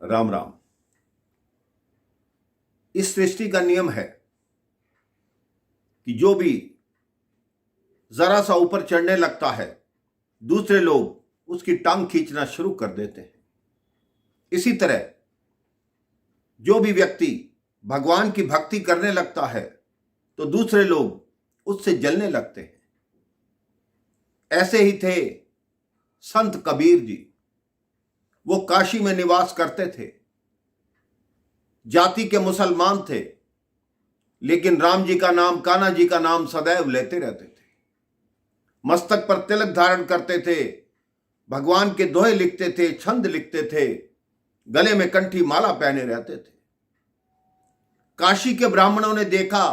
राम राम। इस सृष्टि का नियम है कि जो भी जरा सा ऊपर चढ़ने लगता है, दूसरे लोग उसकी टांग खींचना शुरू कर देते हैं। इसी तरह जो भी व्यक्ति भगवान की भक्ति करने लगता है तो दूसरे लोग उससे जलने लगते हैं। ऐसे ही थे संत कबीर जी। वो काशी में निवास करते थे, जाति के मुसलमान थे, लेकिन राम जी का नाम, कान्हा जी का नाम सदैव लेते रहते थे। मस्तक पर तिलक धारण करते थे, भगवान के दोहे लिखते थे, छंद लिखते थे, गले में कंठी माला पहने रहते थे। काशी के ब्राह्मणों ने देखा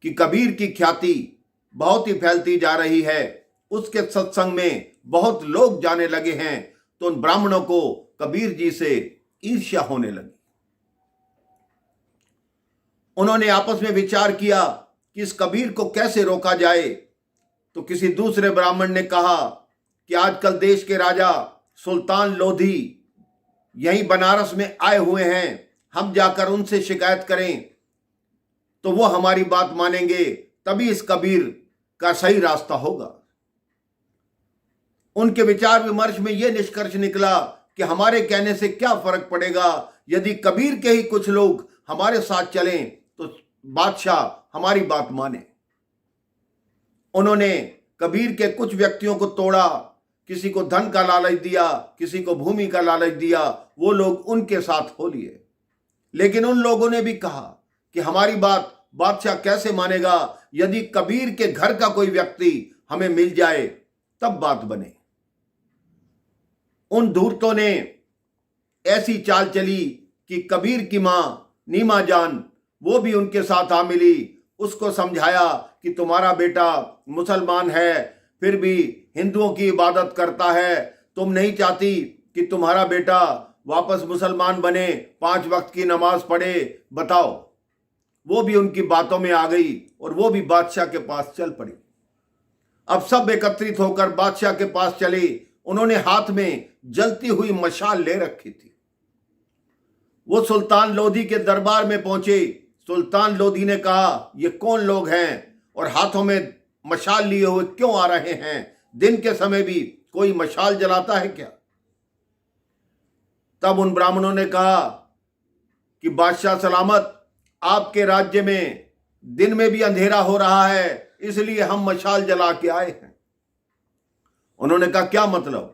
कि कबीर की ख्याति बहुत ही फैलती जा रही है, उसके सत्संग में बहुत लोग जाने लगे हैं, तो उन ब्राह्मणों को कबीर जी से ईर्ष्या होने लगी। उन्होंने आपस में विचार किया कि इस कबीर को कैसे रोका जाए। तो किसी दूसरे ब्राह्मण ने कहा कि आजकल देश के राजा सुल्तान लोधी यहीं बनारस में आए हुए हैं, हम जाकर उनसे शिकायत करें तो वो हमारी बात मानेंगे, तभी इस कबीर का सही रास्ता होगा। उनके विचार विमर्श में यह निष्कर्ष निकला कि हमारे कहने से क्या फर्क पड़ेगा, यदि कबीर के ही कुछ लोग हमारे साथ चलें तो बादशाह हमारी बात माने। उन्होंने कबीर के कुछ व्यक्तियों को तोड़ा, किसी को धन का लालच दिया, किसी को भूमि का लालच दिया, वो लोग उनके साथ हो लिए। लेकिन उन लोगों ने भी कहा कि हमारी बात बादशाह कैसे मानेगा, यदि कबीर के घर का कोई व्यक्ति हमें मिल जाए तब बात बने। उन धूर्तों ने ऐसी चाल चली कि कबीर की मां नीमा जान वो भी उनके साथ आ मिली। उसको समझाया कि तुम्हारा बेटा मुसलमान है, फिर भी हिंदुओं की इबादत करता है, तुम नहीं चाहती कि तुम्हारा बेटा वापस मुसलमान बने, 5 वक्त की नमाज पढ़े, बताओ। वो भी उनकी बातों में आ गई और वो भी बादशाह के पास चल पड़ी। अब सब एकत्रित होकर बादशाह के पास चले। उन्होंने हाथ में जलती हुई मशाल ले रखी थी। वो सुल्तान लोधी के दरबार में पहुंचे। सुल्तान लोधी ने कहा, ये कौन लोग हैं और हाथों में मशाल लिए हुए क्यों आ रहे हैं? दिन के समय भी कोई मशाल जलाता है क्या? तब उन ब्राह्मणों ने कहा कि बादशाह सलामत, आपके राज्य में दिन में भी अंधेरा हो रहा है, इसलिए हम मशाल जला के आए हैं। उन्होंने कहा, क्या मतलब?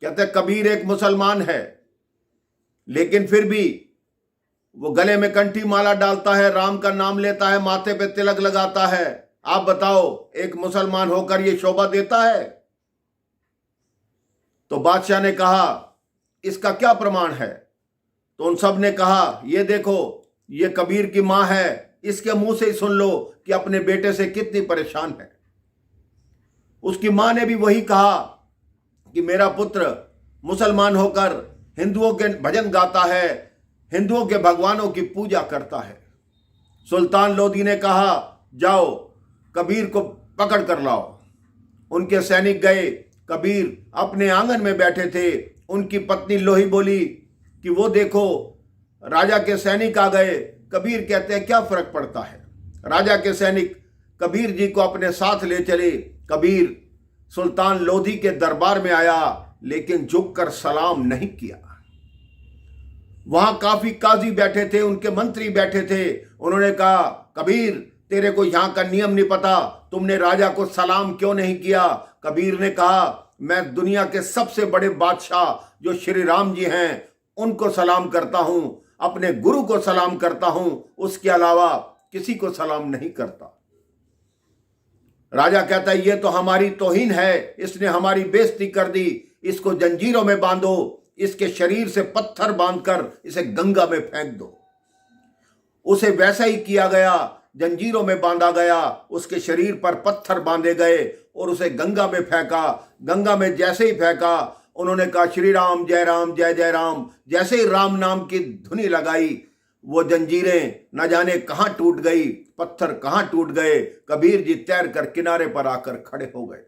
कहते कबीर एक मुसलमान है, लेकिन फिर भी वो गले में कंठी माला डालता है, राम का नाम लेता है, माथे पे तिलक लगाता है। आप बताओ, एक मुसलमान होकर ये शोभा देता है? तो बादशाह ने कहा, इसका क्या प्रमाण है? तो उन सब ने कहा, ये देखो, ये कबीर की मां है, इसके मुंह से ही सुन लो कि अपने बेटे से कितनी परेशान है। उसकी मां ने भी वही कहा कि मेरा पुत्र मुसलमान होकर हिंदुओं के भजन गाता है, हिंदुओं के भगवानों की पूजा करता है। सुल्तान लोधी ने कहा, जाओ कबीर को पकड़ कर लाओ। उनके सैनिक गए। कबीर अपने आंगन में बैठे थे। उनकी पत्नी लोही बोली कि वो देखो, राजा के सैनिक आ गए। कबीर कहते हैं, क्या फर्क पड़ता है? राजा के सैनिक कबीर जी को अपने साथ ले चले। कबीर सुल्तान लोधी के दरबार में आया, लेकिन झुककर सलाम नहीं किया। वहां काफी काजी बैठे थे, उनके मंत्री बैठे थे। उन्होंने कहा, कबीर, तेरे को यहां का नियम नहीं पता, तुमने राजा को सलाम क्यों नहीं किया? कबीर ने कहा, मैं दुनिया के सबसे बड़े बादशाह जो श्री राम जी हैं उनको सलाम करता हूं, अपने गुरु को सलाम करता हूं, उसके अलावा किसी को सलाम नहीं करता। राजा कहता है, ये तो हमारी तौहीन है, इसने हमारी बेइज्जती कर दी, इसको जंजीरों में बांधो, इसके शरीर से पत्थर बांधकर इसे गंगा में फेंक दो। उसे वैसा ही किया गया, जंजीरों में बांधा गया, उसके शरीर पर पत्थर बांधे गए और उसे गंगा में फेंका। गंगा में जैसे ही फेंका, उन्होंने कहा, श्री राम जय राम जय जय राम। जैसे ही राम नाम की धुनी लगाई, वो जंजीरें न जाने कहां टूट गई, पत्थर कहां टूट गए। कबीर जी तैर कर किनारे पर आकर खड़े हो गए।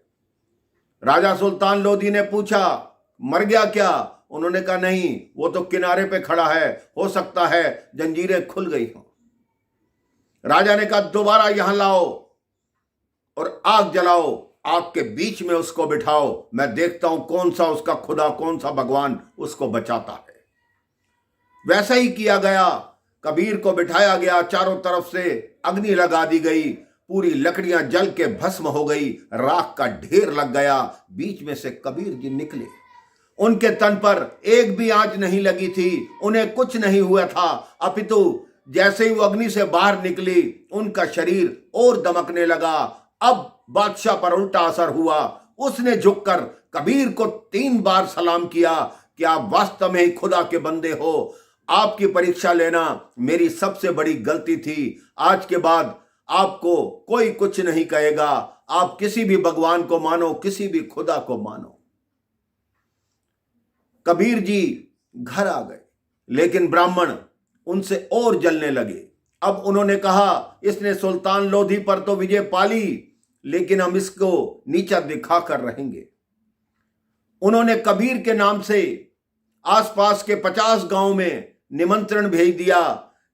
राजा सुल्तान लोधी ने पूछा, मर गया क्या? उन्होंने कहा नहीं, वो तो किनारे पे खड़ा है, हो सकता है जंजीरें खुल गई हों। राजा ने कहा दोबारा यहां लाओ और आग जलाओ, आग के बीच में उसको बिठाओ, मैं देखता हूं कौन सा उसका खुदा, कौन सा भगवान उसको बचाता है। वैसा ही किया गया। कबीर को बिठाया गया, चारों तरफ से अग्नि लगा दी गई, पूरी लकड़ियां जल के भस्म हो गई, राख का ढेर लग गया। बीच में से कबीर जी निकले, उनके तन पर एक भी आंच नहीं लगी थी, उन्हें कुछ नहीं हुआ था, अपितु जैसे ही वो अग्नि से बाहर निकली उनका शरीर और दमकने लगा। अब बादशाह पर उल्टा असर हुआ। उसने झुककर कबीर को 3 बार सलाम किया कि आप वास्तव में ही खुदा के बंदे हो। आपकी परीक्षा लेना मेरी सबसे बड़ी गलती थी। आज के बाद आपको कोई कुछ नहीं कहेगा। आप किसी भी भगवान को मानो, किसी भी खुदा को मानो। कबीर जी घर आ गए, लेकिन ब्राह्मण उनसे और जलने लगे। अब उन्होंने कहा इसने सुल्तान लोधी पर तो विजय पाली, लेकिन हम इसको नीचा दिखाकर रहेंगे। उन्होंने कबीर के नाम से आसपास के 50 गांव में निमंत्रण भेज दिया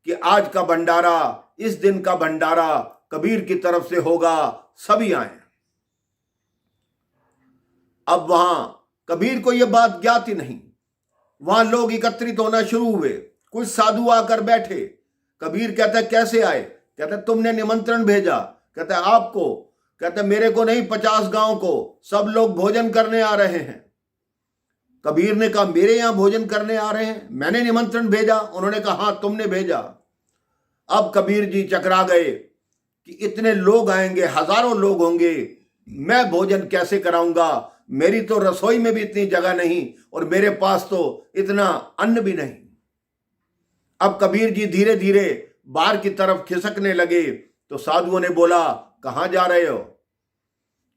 कि आज का भंडारा, इस दिन का भंडारा कबीर की तरफ से होगा, सभी आए। अब वहां कबीर को यह बात ज्ञात ही नहीं। वहां लोग एकत्रित होना शुरू हुए, कुछ साधु आकर बैठे। कबीर कहता कैसे आए? कहता तुमने निमंत्रण भेजा। कहता आपको? कहता मेरे को नहीं, 50 गांव को, सब लोग भोजन करने आ रहे हैं। कबीर ने कहा मेरे यहां भोजन करने आ रहे हैं? मैंने निमंत्रण भेजा। उन्होंने कहा हां तुमने भेजा। अब कबीर जी चकरा गए कि इतने लोग आएंगे, हजारों लोग होंगे, मैं भोजन कैसे कराऊंगा? मेरी तो रसोई में भी इतनी जगह नहीं और मेरे पास तो इतना अन्न भी नहीं। अब कबीर जी धीरे धीरे बाहर की तरफ खिसकने लगे तो साधुओं ने बोला कहां जा रहे हो?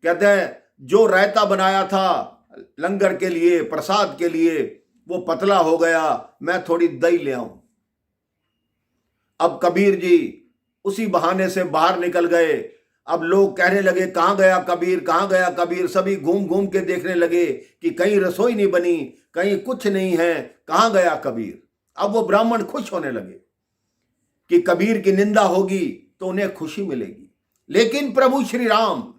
कहते हैं जो रायता बनाया था लंगर के लिए, प्रसाद के लिए, वो पतला हो गया, मैं थोड़ी दही ले आऊं। अब कबीर जी उसी बहाने से बाहर निकल गए। अब लोग कहने लगे कहां गया कबीर, कहां गया कबीर? सभी घूम घूम के देखने लगे कि कहीं रसोई नहीं बनी, कहीं कुछ नहीं है, कहां गया कबीर? अब वो ब्राह्मण खुश होने लगे कि कबीर की निंदा होगी तो उन्हें खुशी मिलेगी। लेकिन प्रभु श्री राम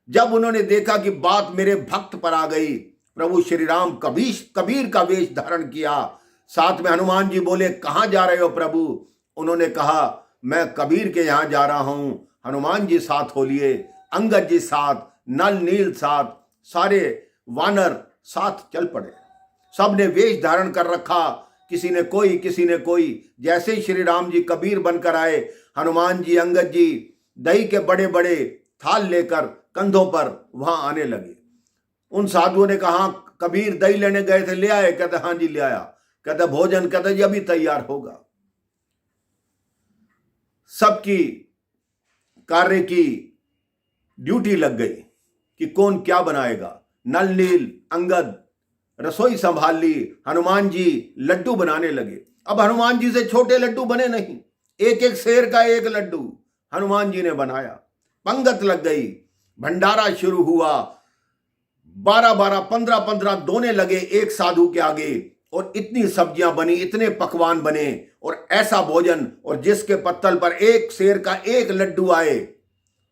जब उन्होंने देखा कि बात मेरे भक्त पर आ गई, प्रभु श्री राम कबीर का वेश धारण किया। साथ में हनुमान जी बोले कहां जा रहे हो प्रभु? उन्होंने कहा मैं कबीर के यहां जा रहा हूं। हनुमान जी साथ हो लिए, अंगद जी साथ, नल नील साथ, सारे वानर साथ चल पड़े। सबने वेश धारण कर रखा, किसी ने कोई, किसी ने कोई। जैसे ही श्री राम जी कबीर बनकर आए, हनुमान जी, अंगद जी दही के बड़े बड़े थाल लेकर कंधों पर वहां आने लगे। उन साधुओं ने कहा कबीर दही लेने गए थे, ले आए? कहते हां जी ले आया। कहते भोजन? कहते जी अभी तैयार होगा। सबकी कार्य की ड्यूटी लग गई कि कौन क्या बनाएगा। नल नील अंगद रसोई संभाल ली, हनुमान जी लड्डू बनाने लगे। अब हनुमान जी से छोटे लड्डू बने नहीं, एक एक शेर का एक लड्डू हनुमान जी ने बनाया। पंगत लग गई, भंडारा शुरू हुआ। 12-12, 15-15 दोने लगे एक साधु के आगे और इतनी सब्जियां बनी, इतने पकवान बने और ऐसा भोजन, और जिसके पत्तल पर एक शेर का एक लड्डू आए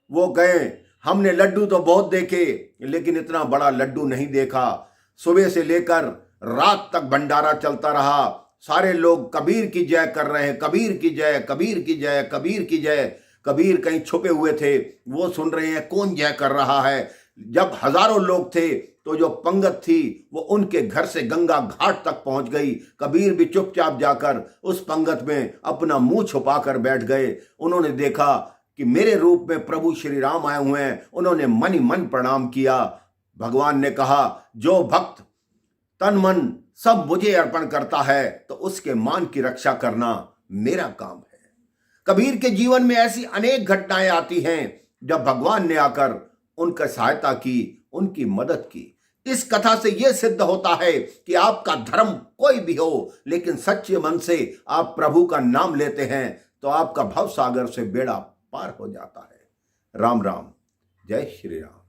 वो गए हमने लड्डू तो बहुत देखे लेकिन इतना बड़ा लड्डू नहीं देखा। सुबह से लेकर रात तक भंडारा चलता रहा। सारे लोग कबीर की जय कर रहे हैं, कबीर की जय, कबीर की जय, कबीर की जय। कबीर कहीं छुपे हुए थे, वो सुन रहे हैं कौन जय कर रहा है। जब हजारों लोग थे तो जो पंगत थी वो उनके घर से गंगा घाट तक पहुंच गई। कबीर भी चुपचाप जाकर उस पंगत में अपना मुंह छुपाकर बैठ गए। उन्होंने देखा कि मेरे रूप में प्रभु श्री राम आए हुए हैं। उन्होंने मन ही मन प्रणाम किया। भगवान ने कहा जो भक्त तन मन सब मुझे अर्पण करता है तो उसके मान की रक्षा करना मेरा काम है। कबीर के जीवन में ऐसी अनेक घटनाएं आती हैं जब भगवान ने आकर उनकी सहायता की, उनकी मदद की। इस कथा से यह सिद्ध होता है कि आपका धर्म कोई भी हो, लेकिन सच्चे मन से आप प्रभु का नाम लेते हैं तो आपका भव सागर से बेड़ा पार हो जाता है। राम राम, जय श्री राम।